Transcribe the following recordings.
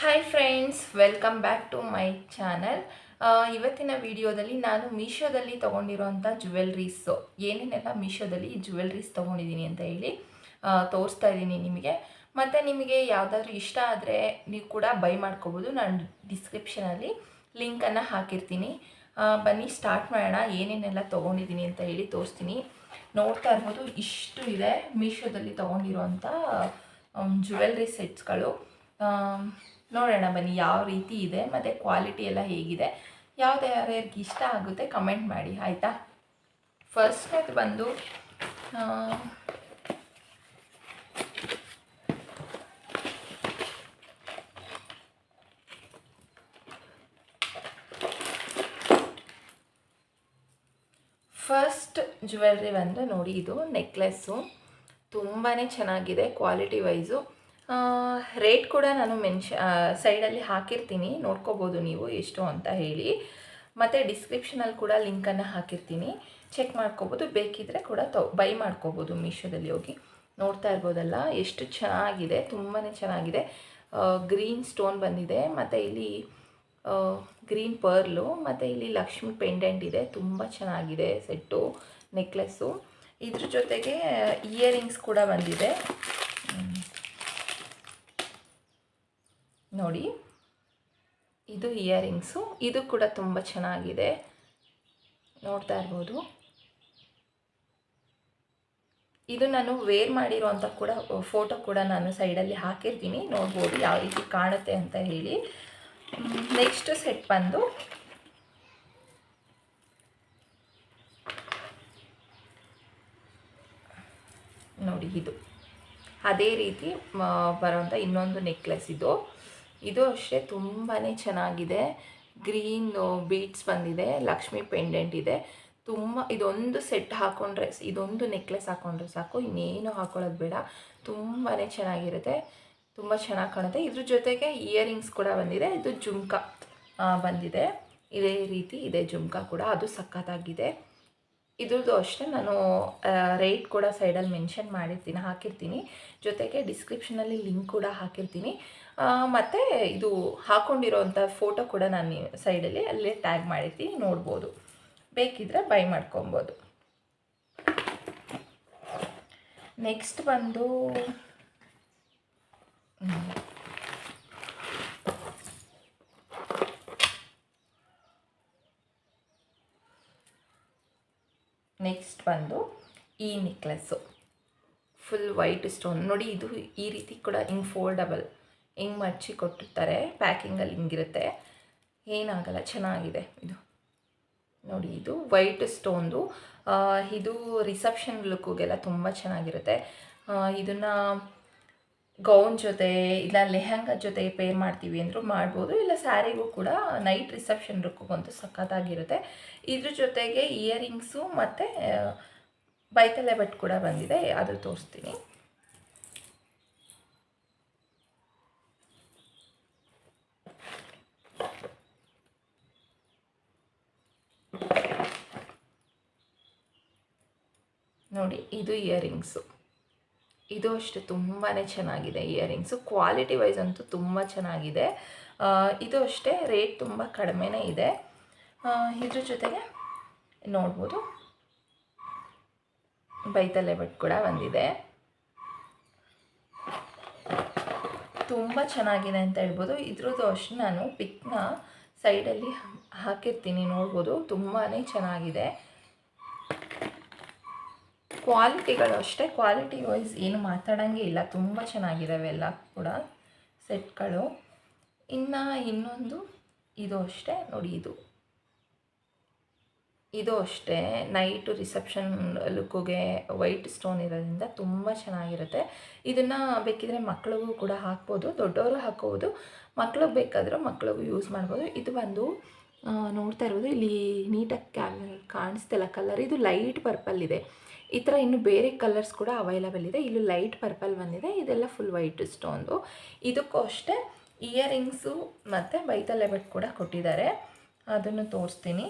Hi friends, welcome back to my channel. ಇವತ್ತಿನ ವಿಡಿಯೋದಲ್ಲಿ ನಾನು ಮೀಶೋದಲ್ಲಿ ತೊಗೊಂಡಿರೋಂಥ ಜ್ಯುವೆಲ್ರೀಸು ಏನೇನೆಲ್ಲ ಮೀಶೋದಲ್ಲಿ ಜ್ಯುವೆಲ್ರೀಸ್ ತೊಗೊಂಡಿದ್ದೀನಿ ಅಂತ ಹೇಳಿ ತೋರಿಸ್ತಾ ಇದ್ದೀನಿ ನಿಮಗೆ. ಮತ್ತು ನಿಮಗೆ ಯಾವುದಾದ್ರೂ ಇಷ್ಟ ಆದರೆ ನೀವು ಕೂಡ ಬೈ ಮಾಡ್ಕೋಬೋದು. ನಾನು ಡಿಸ್ಕ್ರಿಪ್ಷನಲ್ಲಿ ಲಿಂಕನ್ನು ಹಾಕಿರ್ತೀನಿ. ಬನ್ನಿ ಸ್ಟಾರ್ಟ್ ಮಾಡೋಣ. ಏನೇನೆಲ್ಲ ತೊಗೊಂಡಿದ್ದೀನಿ ಅಂತ ಹೇಳಿ ತೋರಿಸ್ತೀನಿ. ನೋಡ್ತಾ ಇರ್ಬೋದು, ಇಷ್ಟು ಇದೆ ಮೀಶೋದಲ್ಲಿ ತೊಗೊಂಡಿರೋಂಥ ಜ್ಯುವೆಲ್ರಿ ಸೆಟ್ಸ್ಗಳು. ನೋಡೋಣ ಬನ್ನಿ ಯಾವ ರೀತಿ ಇದೆ ಮತ್ತು ಕ್ವಾಲಿಟಿ ಎಲ್ಲ ಹೇಗಿದೆ, ಯಾರ್ಯಾರಿಗೆ ಇಷ್ಟ ಆಗುತ್ತೆ ಕಮೆಂಟ್ ಮಾಡಿ, ಆಯಿತಾ. ಫಸ್ಟ್ನೇದು ಬಂದು ಫಸ್ಟ್ ಜ್ಯುವೆಲ್ರಿ ಬಂದರೆ ನೋಡಿ, ಇದು ನೆಕ್ಲೆಸ್ಸು ತುಂಬಾ ಚೆನ್ನಾಗಿದೆ ಕ್ವಾಲಿಟಿ ವೈಸು. ರೇಟ್ ಕೂಡ ನಾನು ಸೈಡಲ್ಲಿ ಹಾಕಿರ್ತೀನಿ, ನೋಡ್ಕೋಬೋದು ನೀವು ಎಷ್ಟು ಅಂತ ಹೇಳಿ. ಮತ್ತು ಡಿಸ್ಕ್ರಿಪ್ಷನಲ್ಲಿ ಕೂಡ ಲಿಂಕನ್ನು ಹಾಕಿರ್ತೀನಿ, ಚೆಕ್ ಮಾಡ್ಕೋಬೋದು. ಬೇಕಿದ್ದರೆ ಕೂಡ ಬೈ ಮಾಡ್ಕೋಬೋದು ಮೀಶೋದಲ್ಲಿ ಹೋಗಿ. ನೋಡ್ತಾ ಇರ್ಬೋದಲ್ಲ ಎಷ್ಟು ಚೆನ್ನಾಗಿದೆ, ತುಂಬಾ ಚೆನ್ನಾಗಿದೆ. ಗ್ರೀನ್ ಸ್ಟೋನ್ ಬಂದಿದೆ, ಮತ್ತು ಇಲ್ಲಿ ಗ್ರೀನ್ ಪರ್ಲು, ಮತ್ತು ಇಲ್ಲಿ ಲಕ್ಷ್ಮಿ ಪೆಂಡೆಂಟ್ ಇದೆ. ತುಂಬ ಚೆನ್ನಾಗಿದೆ ಸೆಟ್ಟು, ನೆಕ್ಲೆಸ್ಸು. ಇದ್ರ ಜೊತೆಗೆ ಇಯರಿಂಗ್ಸ್ ಕೂಡ ಬಂದಿದೆ ನೋಡಿ. ಇದು ಇಯರಿಂಗ್ಸು, ಇದು ಕೂಡ ತುಂಬ ಚೆನ್ನಾಗಿದೆ, ನೋಡ್ತಾ ಇರ್ಬೋದು. ಇದು ನಾನು ವೇರ್ ಮಾಡಿರೋಂಥ ಕೂಡ ಫೋಟೋ ಕೂಡ ನಾನು ಸೈಡಲ್ಲಿ ಹಾಕಿರ್ತೀನಿ, ನೋಡ್ಬೋದು ಯಾವ ರೀತಿ ಕಾಣುತ್ತೆ ಅಂತ ಹೇಳಿ. ನೆಕ್ಸ್ಟ್ ಸೆಟ್ ಬಂದು ನೋಡಿ, ಇದು ಅದೇ ರೀತಿ ಬರೋಂಥ ಇನ್ನೊಂದು ನೆಕ್ಲೆಸ್. ಇದು ಅಷ್ಟೇ ತುಂಬಾ ಚೆನ್ನಾಗಿದೆ. ಗ್ರೀನ್ ಬೀಡ್ಸ್ ಬಂದಿದೆ, ಲಕ್ಷ್ಮಿ ಪೆಂಡೆಂಟ್ ಇದೆ. ಇದೊಂದು ಸೆಟ್ ಹಾಕ್ಕೊಂಡ್ರೆ, ಇದೊಂದು ನೆಕ್ಲೆಸ್ ಹಾಕ್ಕೊಂಡ್ರೆ ಸಾಕು, ಇನ್ನೇನು ಹಾಕೊಳ್ಳೋದು ಬೇಡ. ತುಂಬಾ ಚೆನ್ನಾಗಿರುತ್ತೆ, ತುಂಬ ಚೆನ್ನಾಗಿ ಕಾಣುತ್ತೆ. ಇದ್ರ ಜೊತೆಗೆ ಇಯರಿಂಗ್ಸ್ ಕೂಡ ಬಂದಿದೆ. ಇದು ಜುಮ್ಕಾ ಬಂದಿದೆ, ಇದೇ ರೀತಿ ಇದೆ ಜುಮ್ಕಾ ಕೂಡ, ಅದು ಸಖತ್ತಾಗಿದೆ. ಇದ್ರದ್ದು ಅಷ್ಟೇ ನಾನು ರೇಟ್ ಕೂಡ ಸೈಡಲ್ಲಿ ಮೆನ್ಷನ್ ಹಾಕಿರ್ತೀನಿ. ಜೊತೆಗೆ ಡಿಸ್ಕ್ರಿಪ್ಷನಲ್ಲಿ ಲಿಂಕ್ ಕೂಡ ಹಾಕಿರ್ತೀನಿ. ಮತ್ತು ಇದು ಹಾಕ್ಕೊಂಡಿರೋಂಥ ಫೋಟೋ ಕೂಡ ನಾನು ಸೈಡಲ್ಲಿ ಅಲ್ಲೇ ಟ್ಯಾಗ್ ಮಾಡಿರ್ತೀನಿ, ನೋಡ್ಬೋದು. ಬೇಕಿದ್ದರೆ ಬೈ ಮಾಡ್ಕೊಬೋದು. ನೆಕ್ಸ್ಟ್ ಬಂದು ಈ ನೆಕ್ಲೆಸ್ಸು ಫುಲ್ ವೈಟ್ ಸ್ಟೋನ್ ನೋಡಿ. ಇದು ಈ ರೀತಿ ಕೂಡ ಹಿಂಗೆ ಫೋಲ್ಡಬಲ್, ಹಿಂಗೆ ಮಚ್ಚಿ ಕೊಟ್ಟಿರ್ತಾರೆ. ಪ್ಯಾಕಿಂಗಲ್ಲಿ ಹಿಂಗಿರುತ್ತೆ, ಏನಾಗಲ್ಲ, ಚೆನ್ನಾಗಿದೆ ಇದು ನೋಡಿ. ಇದು ವೈಟ್ ಸ್ಟೋನ್ದು. ಇದು ರಿಸೆಪ್ಷನ್ ಲುಕ್ಗೆಲ್ಲ ತುಂಬ ಚೆನ್ನಾಗಿರುತ್ತೆ. ಇದನ್ನು ಗೌನ್ ಜೊತೆ ಇಲ್ಲ ಲೆಹಂಗಾ ಜೊತೆ ಪೇರ್ ಮಾಡ್ತೀವಿ ಅಂದರೂ ಮಾಡ್ಬೋದು, ಇಲ್ಲ ಸ್ಯಾರಿಗೂ ಕೂಡ ನೈಟ್ ರಿಸೆಪ್ಷನ್ ಲುಕ್ಗಂತೂ ಸಖತ್ತಾಗಿರುತ್ತೆ. ಇದ್ರ ಜೊತೆಗೆ ಇಯರಿಂಗ್ಸು ಮತ್ತು ಬೈತಲೆ ಬಟ್ ಕೂಡ ಬಂದಿದೆ, ಅದು ತೋರಿಸ್ತೀನಿ. ನೋಡಿ, ಇದು ಇಯರಿಂಗ್ಸು. ಇದು ಅಷ್ಟೇ ತುಂಬಾ ಚೆನ್ನಾಗಿದೆ ಇಯರಿಂಗ್ಸು. ಕ್ವಾಲಿಟಿ ವೈಸ್ ಅಂತೂ ತುಂಬ ಚೆನ್ನಾಗಿದೆ. ಇದು ಅಷ್ಟೇ ರೇಟ್ ತುಂಬ ಕಡಿಮೆನೇ ಇದೆ. ಇದ್ರ ಜೊತೆಗೆ ನೋಡ್ಬೋದು ಬೈತಲೆ ಬಟ್ ಕೂಡ ಬಂದಿದೆ, ತುಂಬ ಚೆನ್ನಾಗಿದೆ ಅಂತ ಹೇಳ್ಬೋದು. ಇದ್ರದ್ದು ಅಷ್ಟೇ ನಾನು ಪಿಕ್ನ ಸೈಡಲ್ಲಿ ಹಾಕಿರ್ತೀನಿ, ನೋಡ್ಬೋದು. ತುಂಬಾ ಚೆನ್ನಾಗಿದೆ. ಕ್ವಾಲಿಟಿಗಳು ಅಷ್ಟೇ, ಕ್ವಾಲಿಟಿ ವೈಸ್ ಏನು ಮಾತಾಡೋಂಗೆ ಇಲ್ಲ, ತುಂಬ ಚೆನ್ನಾಗಿದ್ದಾವೆ ಎಲ್ಲ ಕೂಡ ಸೆಟ್ಗಳು. ಇನ್ನೊಂದು ಇದು ಅಷ್ಟೇ ನೋಡಿ, ಇದು ಅಷ್ಟೇ ನೈಟು ರಿಸೆಪ್ಷನ್ ಲುಕ್ಕಿಗೆ ವೈಟ್ ಸ್ಟೋನ್ ಇರೋದ್ರಿಂದ ತುಂಬ ಚೆನ್ನಾಗಿರುತ್ತೆ. ಇದನ್ನು ಬೇಕಿದ್ರೆ ಮಕ್ಳಿಗೂ ಕೂಡ ಹಾಕ್ಬೋದು, ದೊಡ್ಡವರು ಹಾಕ್ಬೋದು. ಮಕ್ಳಿಗೆ ಬೇಕಾದರೂ ಮಕ್ಳಿಗೂ ಯೂಸ್ ಮಾಡ್ಬೋದು. ಇದು ಬಂದು ನೋಡ್ತಾ ಇರ್ಬೋದು, ಇಲ್ಲಿ ನೀಟಾಗಿ ಕಾಣಿಸ್ತಿಲ್ಲ ಕಲರ್. ಇದು ಲೈಟ್ ಪರ್ಪಲ್ ಇದೆ. ಈ ಥರ ಇನ್ನು ಬೇರೆ ಕಲರ್ಸ್ ಕೂಡ ಅವೈಲಬಲ್ ಇದೆ. ಇಲ್ಲಿ ಲೈಟ್ ಪರ್ಪಲ್ ಬಂದಿದೆ, ಇದೆಲ್ಲ ಫುಲ್ ವೈಟ್ ಸ್ಟೋನ್ದು. ಇದಕ್ಕೂ ಅಷ್ಟೇ ಇಯರಿಂಗ್ಸು ಮತ್ತು ಬೈತಲೆ ಬಟ್ ಕೂಡ ಕೊಟ್ಟಿದ್ದಾರೆ, ಅದನ್ನು ತೋರಿಸ್ತೀನಿ.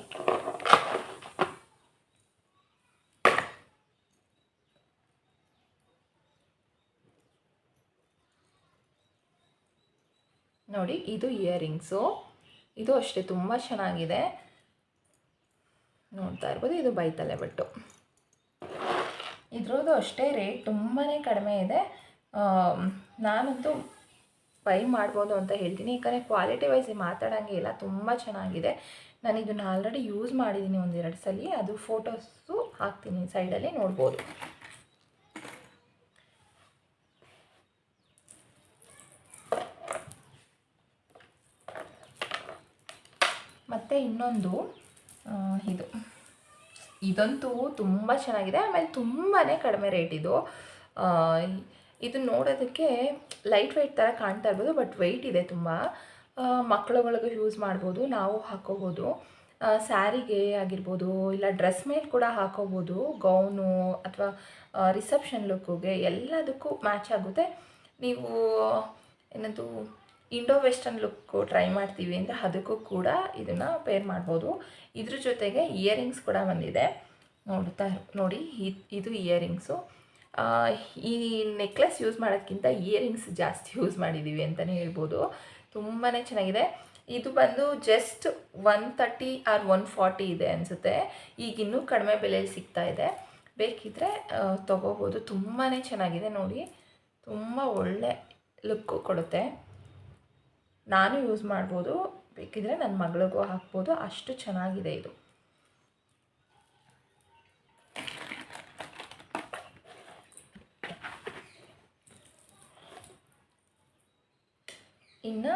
ನೋಡಿ ಇದು ಇಯರಿಂಗ್ಸು. ಇದು ಅಷ್ಟೇ ತುಂಬ ಚೆನ್ನಾಗಿದೆ, ನೋಡ್ತಾ ಇರ್ಬೋದು. ಇದು ಬೈತಲೆ ಬಟ್ಟು. ಇದ್ರದ್ದು ಅಷ್ಟೇ ರೇಟ್ ತುಂಬಾ ಕಡಿಮೆ ಇದೆ. ನಾನಂತೂ ಬೈ ಮಾಡ್ಬೋದು ಅಂತ ಹೇಳ್ತೀನಿ, ಯಾಕಂದರೆ ಕ್ವಾಲಿಟಿ ವೈಸ್ ಮಾತಾಡೋಂಗೆ ಇಲ್ಲ, ತುಂಬ ಚೆನ್ನಾಗಿದೆ. ನಾನು ಇದನ್ನು ಆಲ್ರೆಡಿ ಯೂಸ್ ಮಾಡಿದ್ದೀನಿ 1-2 ಸಲ. ಅದು ಫೋಟೋಸು ಹಾಕ್ತೀನಿ ಸೈಡಲ್ಲಿ, ನೋಡ್ಬೋದು. ಮತ್ತು ಇನ್ನೊಂದು ಇದಂತೂ ತುಂಬ ಚೆನ್ನಾಗಿದೆ. ಆಮೇಲೆ ತುಂಬಾ ಕಡಿಮೆ ರೇಟ್ ಇದು. ಇದು ನೋಡೋದಕ್ಕೆ ಲೈಟ್ ವೆಯ್ಟ್ ಥರ ಕಾಣ್ತಾ ಇರ್ಬೋದು, ಬಟ್ ವೆಯ್ಟ್ ಇದೆ ತುಂಬ. ಮಕ್ಕಳುಗಳಿಗೆ ಯೂಸ್ ಮಾಡ್ಬೋದು, ನಾವು ಹಾಕೋಬೋದು. ಸ್ಯಾರಿಗೆ ಆಗಿರ್ಬೋದು, ಇಲ್ಲ ಡ್ರೆಸ್ ಮೇಲೆ ಕೂಡ ಹಾಕೋಬೋದು. ಗೌನು ಅಥವಾ ರಿಸೆಪ್ಷನ್ ಲುಕ್ಕಿಗೆ ಎಲ್ಲದಕ್ಕೂ ಮ್ಯಾಚ್ ಆಗುತ್ತೆ. ನೀವು ಏನಂತೂ ಇಂಡೋ ವೆಸ್ಟರ್ನ್ ಲುಕ್ಕು ಟ್ರೈ ಮಾಡ್ತೀವಿ ಅಂದರೆ ಅದಕ್ಕೂ ಕೂಡ ಇದನ್ನು ಪೇರ್ ಮಾಡ್ಬೋದು. ಇದ್ರ ಜೊತೆಗೆ ಇಯರಿಂಗ್ಸ್ ಕೂಡ ಬಂದಿದೆ, ನೋಡಿ ಇದು ಇಯರಿಂಗ್ಸು. ಈ ನೆಕ್ಲೆಸ್ ಯೂಸ್ ಮಾಡೋದಕ್ಕಿಂತ ಇಯರಿಂಗ್ಸ್ ಜಾಸ್ತಿ ಯೂಸ್ ಮಾಡಿದ್ದೀವಿ ಅಂತಲೇ ಹೇಳ್ಬೋದು. ತುಂಬಾ ಚೆನ್ನಾಗಿದೆ. ಇದು ಬಂದು ಜಸ್ಟ್ 130 ಆರ್ 140 ಇದೆ ಅನಿಸುತ್ತೆ. ಈಗ ಇನ್ನೂ ಕಡಿಮೆ ಬೆಲೆಯಲ್ಲಿ ಸಿಗ್ತಾ ಇದೆ, ಬೇಕಿದ್ದರೆ ತೊಗೋಬೋದು. ತುಂಬಾ ಚೆನ್ನಾಗಿದೆ ನೋಡಿ, ತುಂಬ ಒಳ್ಳೆ ಲುಕ್ಕು ಕೊಡುತ್ತೆ. ನಾನು ಯೂಸ್ ಮಾಡ್ಬೋದು, ಬೇಕಿದ್ರೆ ನನ್ನ ಮಗಳಿಗೂ ಹಾಕ್ಬೋದು, ಅಷ್ಟು ಚೆನ್ನಾಗಿದೆ ಇದು. ಇನ್ನು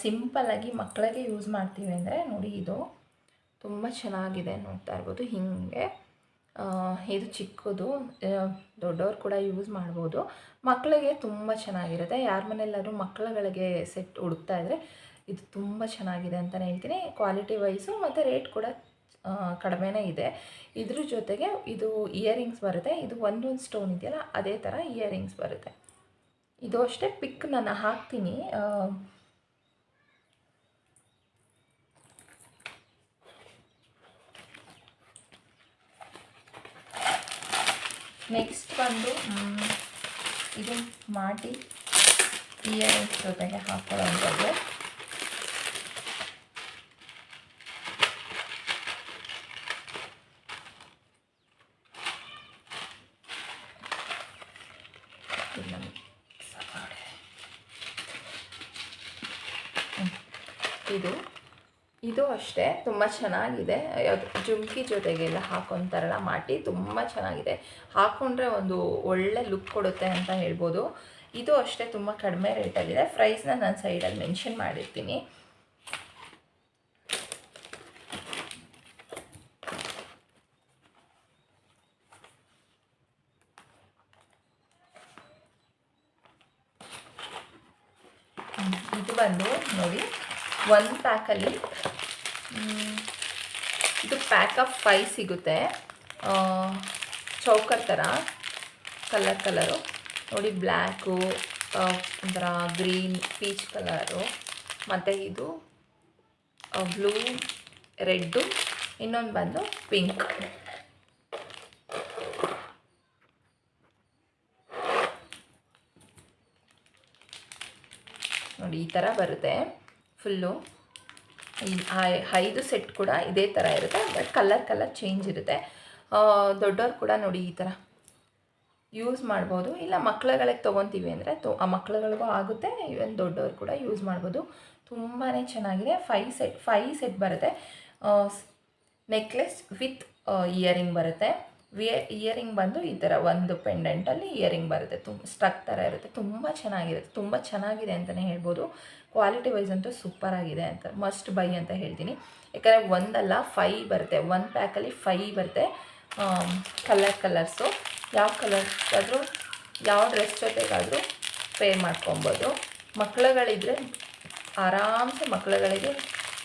ಸಿಂಪಲ್ಲಾಗಿ ಮಕ್ಕಳಿಗೆ ಯೂಸ್ ಮಾಡ್ತೀವಿ ಅಂದರೆ ನೋಡಿ, ಇದು ತುಂಬ ಚೆನ್ನಾಗಿದೆ, ನೋಡ್ತಾ ಇರ್ಬೋದು. ಹೀಗೆ ಇದು ಚಿಕ್ಕದು, ದೊಡ್ಡವ್ರು ಕೂಡ ಯೂಸ್ ಮಾಡ್ಬೋದು. ಮಕ್ಕಳಿಗೆ ತುಂಬ ಚೆನ್ನಾಗಿರುತ್ತೆ. ಯಾರ ಮನೆಯಲ್ಲಾದ್ರೂ ಮಕ್ಕಳುಗಳಿಗೆ ಸೆಟ್ ಹುಡುಕ್ತಾ ಇದ್ದರೆ ಇದು ತುಂಬ ಚೆನ್ನಾಗಿದೆ ಅಂತಲೇ ಹೇಳ್ತೀನಿ. ಕ್ವಾಲಿಟಿ ವೈಸು ಮತ್ತು ರೇಟ್ ಕೂಡ ಕಡಿಮೆನೇ ಇದೆ. ಇದ್ರ ಜೊತೆಗೆ ಇದು ಇಯರಿಂಗ್ಸ್ ಬರುತ್ತೆ. ಇದು ಒಂದೊಂದು ಸ್ಟೋನ್ ಇದೆಯಲ್ಲ, ಅದೇ ಥರ ಇಯರಿಂಗ್ಸ್ ಬರುತ್ತೆ. ಇದು ಅಷ್ಟೇ, ಪಿಕ್ ನಾನು ಹಾಕ್ತೀನಿ. ನೆಕ್ಸ್ಟ್ ಬಂದು ಇದು ಮಾಡಿ ಇಯರಿಂಗ್ಸ್ ಜೊತೆಗೆ ಹಾಕೊಳ್ಳೋಂಥದ್ದು. ಇದು ಅಷ್ಟೇ ತುಂಬ ಚೆನ್ನಾಗಿದೆ. ಜುಮ್ಕಿ ಜೊತೆಗೆಲ್ಲ ಹಾಕೊತಾರಲ್ಲ ಮಾಟಿ, ತುಂಬ ಚೆನ್ನಾಗಿದೆ. ಹಾಕ್ಕೊಂಡ್ರೆ ಒಂದು ಒಳ್ಳೆ ಲುಕ್ ಕೊಡುತ್ತೆ ಅಂತ ಹೇಳ್ಬೋದು. ಇದು ಅಷ್ಟೇ ತುಂಬ ಕಡಿಮೆ ರೇಟಲ್ಲಿದೆ. ಪ್ರೈಸ್ನ ನಾನು ಸೈಡಲ್ಲಿ ಮೆನ್ಷನ್ ಮಾಡಿರ್ತೀನಿ. ಇದು ಬಂದು ನೋಡಿ, ಒಂದು ಪ್ಯಾಕಲ್ಲಿ ಇದು ಪ್ಯಾಕ್ ಆಫ್ 5 ಸಿಗುತ್ತೆ. ಚೌಕರ್ ಥರ ಕಲರು ನೋಡಿ, ಬ್ಲ್ಯಾಕು, ಒಂಥರ ಗ್ರೀನ್, ಪೀಚ್ ಕಲರು, ಮತ್ತು ಇದು ಬ್ಲೂ, ರೆಡ್ಡು, ಇನ್ನೊಂದು ಬಂದು ಪಿಂಕ್. ನೋಡಿ ಈ ಥರ ಬರುತ್ತೆ ಫುಲ್ಲು. ಈ 5 ಸೆಟ್ ಕೂಡ ಇದೇ ಥರ ಇರುತ್ತೆ, ಬಟ್ ಕಲರ್ ಚೇಂಜ್ ಇರುತ್ತೆ. ದೊಡ್ಡವ್ರು ಕೂಡ ನೋಡಿ ಈ ಥರ ಯೂಸ್ ಮಾಡ್ಬೋದು. ಇಲ್ಲ ಮಕ್ಕಳುಗಳಿಗೆ ತೊಗೊತೀವಿ ಅಂದರೆ ಆ ಮಕ್ಕಳುಗಳಿಗೂ ಆಗುತ್ತೆ. ಈವನ್ ದೊಡ್ಡವ್ರು ಕೂಡ ಯೂಸ್ ಮಾಡ್ಬೋದು. ತುಂಬಾ ಚೆನ್ನಾಗಿದೆ. 5 ಸೆಟ್ ಬರುತ್ತೆ. ನೆಕ್ಲೆಸ್ ವಿತ್ ಇಯರಿಂಗ್ ಬರುತ್ತೆ. ಇಯರಿಂಗ್ ಬಂದು ಈ ಥರ ಒಂದು ಪೆಂಡೆಂಟಲ್ಲಿ ಇಯರಿಂಗ್ ಬರುತ್ತೆ. ಸ್ಟ್ರಕ್ ಥರ ಇರುತ್ತೆ. ತುಂಬ ಚೆನ್ನಾಗಿರುತ್ತೆ, ತುಂಬ ಚೆನ್ನಾಗಿದೆ ಅಂತಲೇ ಹೇಳ್ಬೋದು. ಕ್ವಾಲಿಟಿ ವೈಸ್ ಅಂತೂ ಸೂಪರಾಗಿದೆ ಅಂತ, ಮಸ್ಟ್ ಬೈ ಅಂತ ಹೇಳ್ತೀನಿ. ಯಾಕಂದರೆ ಒಂದಲ್ಲ 5 ಬರುತ್ತೆ, ಒಂದು ಪ್ಯಾಕಲ್ಲಿ 5 ಬರುತ್ತೆ. ಕಲರ್ಸು ಯಾವ ಕಲರ್ಸ್ ಆದರೂ ಯಾವ ಡ್ರೆಸ್ ಜೊತೆಗಾದರೂ ಪೇರ್ ಮಾಡ್ಕೊಬೋದು. ಮಕ್ಕಳುಗಳಿದ್ರೆ ಆರಾಮ್ಸೆ ಮಕ್ಕಳುಗಳಿಗೆ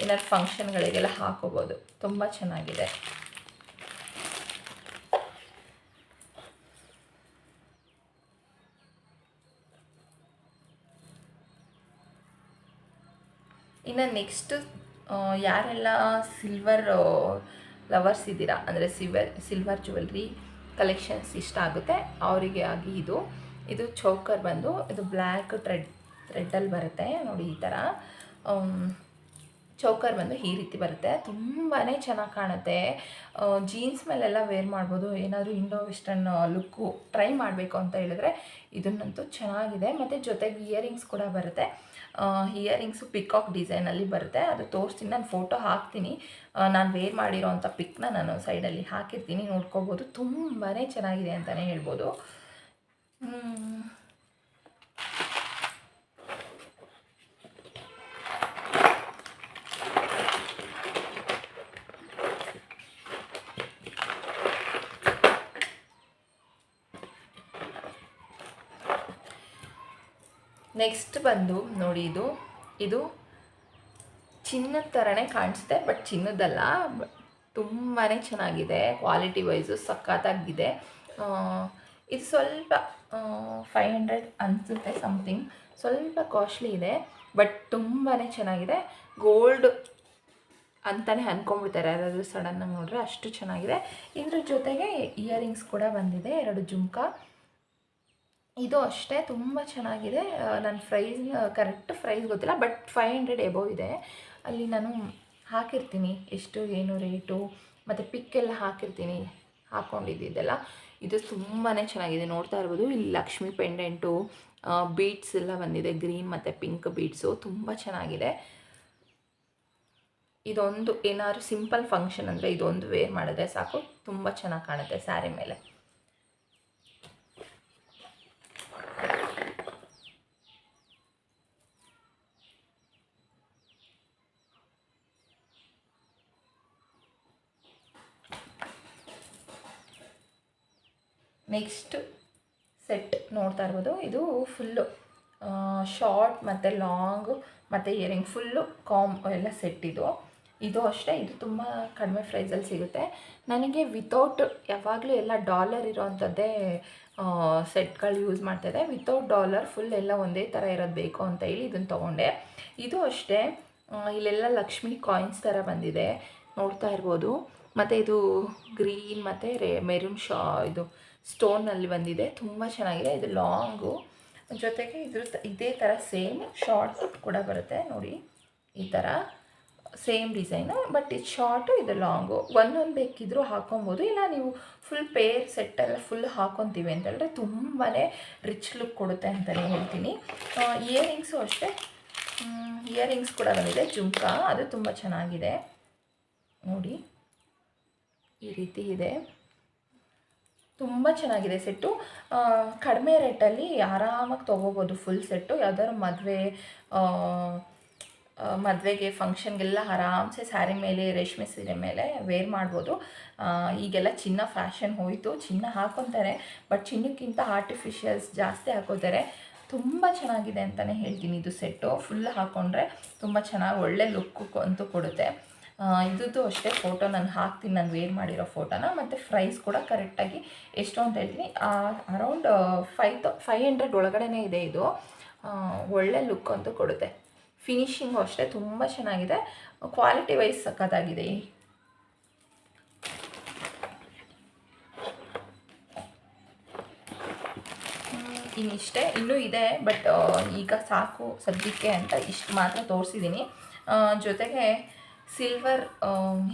ಏನಾದ್ರು ಫಂಕ್ಷನ್ಗಳಿಗೆಲ್ಲ ಹಾಕೋಬೋದು. ತುಂಬ ಚೆನ್ನಾಗಿದೆ. ಇನ್ನು ನೆಕ್ಸ್ಟ್ ಯಾರೆಲ್ಲ ಸಿಲ್ವರ್ ಲವರ್ಸ್ ಇದ್ದೀರಾ, ಅಂದರೆ ಸಿಲ್ವರ್ ಜ್ಯುವೆಲ್ರಿ ಕಲೆಕ್ಷನ್ಸ್ ಇಷ್ಟ ಆಗುತ್ತೆ ಅವರಿಗೆ ಆಗಿ ಇದು ಚೌಕರ್ ಬಂದು ಇದು ಬ್ಲ್ಯಾಕ್ ಥ್ರೆಡ್ ಥ್ರೆಡ್ಡಲ್ಲಿ ಬರುತ್ತೆ ನೋಡಿ. ಈ ಥರ ಚೌಕರ್ ಬಂದು ಈ ರೀತಿ ಬರುತ್ತೆ. ತುಂಬಾ ಚೆನ್ನಾಗಿ ಕಾಣುತ್ತೆ. ಜೀನ್ಸ್ ಮೇಲೆಲ್ಲ ವೇರ್ ಮಾಡ್ಬೋದು. ಏನಾದರೂ ಇಂಡೋ ವೆಸ್ಟರ್ನ್ ಲುಕ್ಕು ಟ್ರೈ ಮಾಡಬೇಕು ಅಂತ ಹೇಳಿದ್ರೆ ಇದನ್ನಂತೂ ಚೆನ್ನಾಗಿದೆ. ಮತ್ತು ಜೊತೆಗೆ ಇಯರಿಂಗ್ಸ್ ಕೂಡ ಬರುತ್ತೆ. ಇಯರಿಂಗ್ಸು ಪಿಕಾಕ್ ಡಿಸೈನಲ್ಲಿ ಬರುತ್ತೆ. ಅದು ತೋರಿಸ್ತೀನಿ, ನಾನು ಫೋಟೋ ಹಾಕ್ತೀನಿ. ನಾನು ವೇರ್ ಮಾಡಿರೋ ಅಂಥ ಪಿಕ್ನ ನಾನು ಸೈಡಲ್ಲಿ ಹಾಕಿರ್ತೀನಿ, ನೋಡ್ಕೋಬೋದು. ತುಂಬಾ ಚೆನ್ನಾಗಿದೆ ಅಂತಲೇ ಹೇಳ್ಬೋದು. ನೆಕ್ಸ್ಟ್ ಬಂದು ನೋಡಿ, ಇದು ಚಿನ್ನದ ಥರನೇ ಕಾಣಿಸುತ್ತೆ, ಬಟ್ ಚಿನ್ನದಲ್ಲ. ತುಂಬಾ ಚೆನ್ನಾಗಿದೆ. ಕ್ವಾಲಿಟಿ ವೈಸು ಸಖತ್ತಾಗಿದೆ. ಇದು ಸ್ವಲ್ಪ 500 ಅನಿಸುತ್ತೆ ಸಮಥಿಂಗ್. ಸ್ವಲ್ಪ ಕಾಸ್ಟ್ಲಿ ಇದೆ, ಬಟ್ ತುಂಬಾ ಚೆನ್ನಾಗಿದೆ. ಗೋಲ್ಡ್ ಅಂತಲೇ ಅಂದ್ಕೊಂಡ್ಬಿಡ್ತಾರೆ ಯಾರಾದರೂ ಸಡನ್ನಾಗಿ ನೋಡಿದ್ರೆ, ಅಷ್ಟು ಚೆನ್ನಾಗಿದೆ. ಇದ್ರ ಜೊತೆಗೆ ಇಯರಿಂಗ್ಸ್ ಕೂಡ ಬಂದಿದೆ, 2 ಜುಮ್ಕ. ಇದು ಅಷ್ಟೇ ತುಂಬ ಚೆನ್ನಾಗಿದೆ. ನನ್ನ ಕರೆಕ್ಟ್ ಪ್ರೈಸ್ ಗೊತ್ತಿಲ್ಲ, ಬಟ್ 500 ಎಬೋವ್ ಇದೆ. ಅಲ್ಲಿ ನಾನು ಹಾಕಿರ್ತೀನಿ ಎಷ್ಟು ಏನು ರೇಟು, ಮತ್ತು ಪಿಕ್ಕೆಲ್ಲ ಹಾಕಿರ್ತೀನಿ ಹಾಕ್ಕೊಂಡಿದ್ದೆಲ್ಲ. ಇದು ತುಂಬಾ ಚೆನ್ನಾಗಿದೆ, ನೋಡ್ತಾ ಇರ್ಬೋದು. ಇಲ್ಲಿ ಲಕ್ಷ್ಮಿ ಪೆಂಡೆಂಟು, ಬೀಡ್ಸ್ ಎಲ್ಲ ಬಂದಿದೆ, ಗ್ರೀನ್ ಮತ್ತು ಪಿಂಕ್ ಬೀಡ್ಸು. ತುಂಬ ಚೆನ್ನಾಗಿದೆ. ಇದೊಂದು ಏನಾದ್ರು ಸಿಂಪಲ್ ಫಂಕ್ಷನ್ ಅಂದರೆ ಇದೊಂದು ವೇರ್ ಮಾಡಿದ್ರೆ ಸಾಕು, ತುಂಬ ಚೆನ್ನಾಗಿ ಕಾಣುತ್ತೆ ಸ್ಯಾರಿ ಮೇಲೆ. ನೆಕ್ಸ್ಟ್ ಸೆಟ್ ನೋಡ್ತಾ ಇರ್ಬೋದು. ಇದು ಫುಲ್ಲು ಶಾರ್ಟ್ ಮತ್ತು ಲಾಂಗ್ ಮತ್ತು ಇಯರಿಂಗ್ ಫುಲ್ಲು ಎಲ್ಲ ಸೆಟ್. ಇದು ಅಷ್ಟೇ. ಇದು ತುಂಬ ಕಡಿಮೆ ಪ್ರೈಸಲ್ಲಿ ಸಿಗುತ್ತೆ. ನನಗೆ ವಿತೌಟ್ ಯಾವಾಗಲೂ ಎಲ್ಲ ಡಾಲರ್ ಇರೋವಂಥದ್ದೇ ಸೆಟ್ಗಳು ಯೂಸ್ ಮಾಡ್ತಾಯಿದ್ದೆ. ವಿತೌಟ್ ಡಾಲರ್ ಫುಲ್ ಎಲ್ಲ ಒಂದೇ ಥರ ಇರೋದು ಬೇಕು ಅಂತ ಹೇಳಿ ಇದನ್ನು ತೊಗೊಂಡೆ. ಇದು ಅಷ್ಟೇ. ಇಲ್ಲೆಲ್ಲ ಲಕ್ಷ್ಮಿ ಕಾಯಿನ್ಸ್ ಥರ ಬಂದಿದೆ, ನೋಡ್ತಾ ಇರ್ಬೋದು. ಮತ್ತು ಇದು ಗ್ರೀನ್ ಮತ್ತು ಮೆರೂನ್ ಇದು ಸ್ಟೋನಲ್ಲಿ ಬಂದಿದೆ, ತುಂಬ ಚೆನ್ನಾಗಿದೆ. ಇದು ಲಾಂಗು, ಜೊತೆಗೆ ಇದೇ ಥರ ಸೇಮ್ ಶಾರ್ಟ್ ಕೂಡ ಬರುತ್ತೆ ನೋಡಿ. ಈ ಥರ ಸೇಮ್ ಡಿಸೈನು, ಬಟ್ ಇದು ಶಾರ್ಟು, ಇದು ಲಾಂಗು. ಒಂದೊಂದು ಬೇಕಿದ್ದರೂ ಹಾಕೊಬೋದು. ಇಲ್ಲ ನೀವು ಫುಲ್ ಪೇರ್ ಸೆಟ್ಟೆಲ್ಲ ಫುಲ್ ಹಾಕೊತೀವಿ ಅಂತ ಹೇಳಿದ್ರೆ ತುಂಬಾ ರಿಚ್ ಲುಕ್ ಕೊಡುತ್ತೆ ಅಂತಲೇ ಹೇಳ್ತೀನಿ. ಇಯರಿಂಗ್ಸು ಅಷ್ಟೇ. ಇಯರಿಂಗ್ಸ್ ಕೂಡ ಬಂದಿದೆ, ಜುಮ್ಕ. ಅದು ತುಂಬ ಚೆನ್ನಾಗಿದೆ ನೋಡಿ, ಈ ರೀತಿ ಇದೆ. ತುಂಬ ಚೆನ್ನಾಗಿದೆ ಸೆಟ್ಟು. ಕಡಿಮೆ ರೇಟಲ್ಲಿ ಆರಾಮಾಗಿ ತೊಗೋಬೋದು ಫುಲ್ ಸೆಟ್ಟು. ಯಾವ್ದಾದ್ರು ಮದುವೆಗೆ ಫಂಕ್ಷನ್ಗೆಲ್ಲ ಆರಾಮ್ಸೆ ಸ್ಯಾರಿ ಮೇಲೆ, ರೇಷ್ಮೆ ಸೀರೆ ಮೇಲೆ ವೇರ್ ಮಾಡ್ಬೋದು. ಈಗೆಲ್ಲ ಚಿನ್ನ ಫ್ಯಾಷನ್ ಹೋಯಿತು, ಚಿನ್ನ ಹಾಕ್ಕೊತಾರೆ, ಬಟ್ ಚಿನ್ನಕ್ಕಿಂತ ಆರ್ಟಿಫಿಷಿಯಲ್ಸ್ ಜಾಸ್ತಿ ಹಾಕೋತಾರೆ. ತುಂಬ ಚೆನ್ನಾಗಿದೆ ಅಂತಲೇ ಹೇಳ್ತೀನಿ. ಇದು ಸೆಟ್ಟು ಫುಲ್ ಹಾಕ್ಕೊಂಡ್ರೆ ತುಂಬ ಚೆನ್ನಾಗಿ ಒಳ್ಳೆ ಲುಕ್ಕು ಅಂತೂ ಕೊಡುತ್ತೆ. ಇದ್ದು ಅಷ್ಟೇ. ಫೋಟೋ ನಾನು ಹಾಕ್ತೀನಿ, ನಾನು ವೇರ್ ಮಾಡಿರೋ ಫೋಟೋನ. ಮತ್ತು ಪ್ರೈಸ್ ಕೂಡ ಕರೆಕ್ಟಾಗಿ ಎಷ್ಟು ಅಂತ ಹೇಳ್ತೀನಿ. ಅರೌಂಡ್ 500 ಒಳಗಡೆ ಇದೆ. ಇದು ಒಳ್ಳೆ ಲುಕ್ ಅಂತೂ ಕೊಡುತ್ತೆ. ಫಿನಿಶಿಂಗು ಅಷ್ಟೇ ತುಂಬ ಚೆನ್ನಾಗಿದೆ. ಕ್ವಾಲಿಟಿ ವೈಸ್ ಸಖತ್ತಾಗಿದೆ. ಇನ್ನಿಷ್ಟೇ, ಇನ್ನೂ ಇದೆ, ಬಟ್ ಈಗ ಸಾಕು ಸದ್ಯಕ್ಕೆ ಅಂತ ಇಷ್ಟು ಮಾತ್ರ ತೋರಿಸಿದ್ದೀನಿ. ಜೊತೆಗೆ ಸಿಲ್ವರ್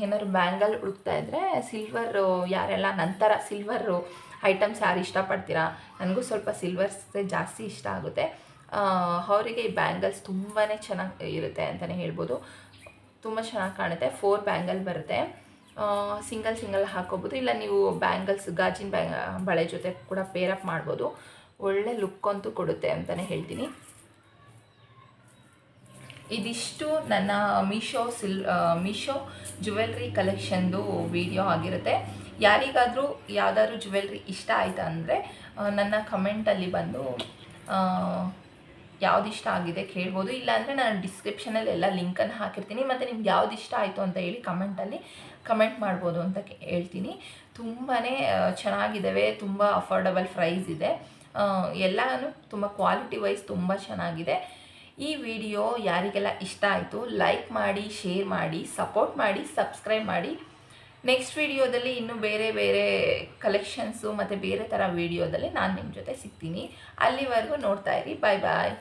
ಏನಾದ್ರು ಬ್ಯಾಂಗಲ್ ಹುಡುಕ್ತಾ ಇದ್ದರೆ, ಸಿಲ್ವರ್ ಯಾರೆಲ್ಲ ನಂತರ ಸಿಲ್ವರು ಐಟಮ್ಸ್ ಯಾರು ಇಷ್ಟಪಡ್ತೀರಾ, ನನಗೂ ಸ್ವಲ್ಪ ಸಿಲ್ವರ್ಸ್ ಜಾಸ್ತಿ ಇಷ್ಟ ಆಗುತ್ತೆ, ಅವರಿಗೆ ಈ ಬ್ಯಾಂಗಲ್ಸ್ ತುಂಬಾ ಚೆನ್ನಾಗಿ ಇರುತ್ತೆ ಅಂತಲೇ ಹೇಳ್ಬೋದು. ತುಂಬ ಚೆನ್ನಾಗಿ ಕಾಣುತ್ತೆ. 4 ಬ್ಯಾಂಗಲ್ ಬರುತ್ತೆ. ಸಿಂಗಲ್ ಹಾಕೋಬೋದು. ಇಲ್ಲ ನೀವು ಬ್ಯಾಂಗಲ್ಸ್ ಗಾಜಿನ ಬಳೆ ಜೊತೆ ಕೂಡ ಪೇರಪ್ ಮಾಡ್ಬೋದು. ಒಳ್ಳೆ ಲುಕ್ ಅಂತೂ ಕೊಡುತ್ತೆ ಅಂತಲೇ ಹೇಳ್ತೀನಿ. ಇದಿಷ್ಟು ನನ್ನ ಮೀಶೋ ಜುವೆಲ್ರಿ ಕಲೆಕ್ಷನ್ದು ವಿಡಿಯೋ ಆಗಿರುತ್ತೆ. ಯಾರಿಗಾದರೂ ಯಾವುದಾದ್ರೂ ಜುವೆಲ್ರಿ ಇಷ್ಟ ಆಯಿತಾ ಅಂದರೆ ನನ್ನ ಕಮೆಂಟಲ್ಲಿ ಬಂದು ಯಾವ್ದು ಇಷ್ಟ ಆಗಿದೆ ಕೇಳ್ಬೋದು. ಇಲ್ಲಾಂದರೆ ನಾನು ಡಿಸ್ಕ್ರಿಪ್ಷನಲ್ಲಿ ಎಲ್ಲ ಲಿಂಕನ್ನು ಹಾಕಿರ್ತೀನಿ. ಮತ್ತು ನಿಮ್ಗೆ ಯಾವ್ದು ಇಷ್ಟ ಆಯಿತು ಅಂತ ಹೇಳಿ ಕಮೆಂಟ್ ಮಾಡ್ಬೋದು ಅಂತ ಹೇಳ್ತೀನಿ. ತುಂಬಾ ಚೆನ್ನಾಗಿದ್ದಾವೆ, ತುಂಬ ಅಫೋರ್ಡಬಲ್ ಪ್ರೈಸ್ ಇದೆ. ಎಲ್ಲನೂ ತುಂಬ ಕ್ವಾಲಿಟಿ ವೈಸ್ ತುಂಬ ಚೆನ್ನಾಗಿದೆ. ಈ ವಿಡಿಯೋ ಯಾರಿಗೆಲ್ಲ ಇಷ್ಟ ಆಯಿತು ಲೈಕ್ ಮಾಡಿ, ಶೇರ್ ಮಾಡಿ, ಸಪೋರ್ಟ್ ಮಾಡಿ, ಸಬ್ಸ್ಕ್ರೈಬ್ ಮಾಡಿ. ನೆಕ್ಸ್ಟ್ ವಿಡಿಯೋದಲ್ಲಿ ಇನ್ನೂ ಬೇರೆ ಬೇರೆ ಕಲೆಕ್ಷನ್ಸು ಮತ್ತು ಬೇರೆ ಥರ ವಿಡಿಯೋದಲ್ಲಿ ನಾನು ನಿಮ್ಮ ಜೊತೆ ಸಿಗ್ತೀನಿ. ಅಲ್ಲಿವರೆಗೂ ನೋಡ್ತಾ ಇರಿ. ಬಾಯ್ ಬಾಯ್.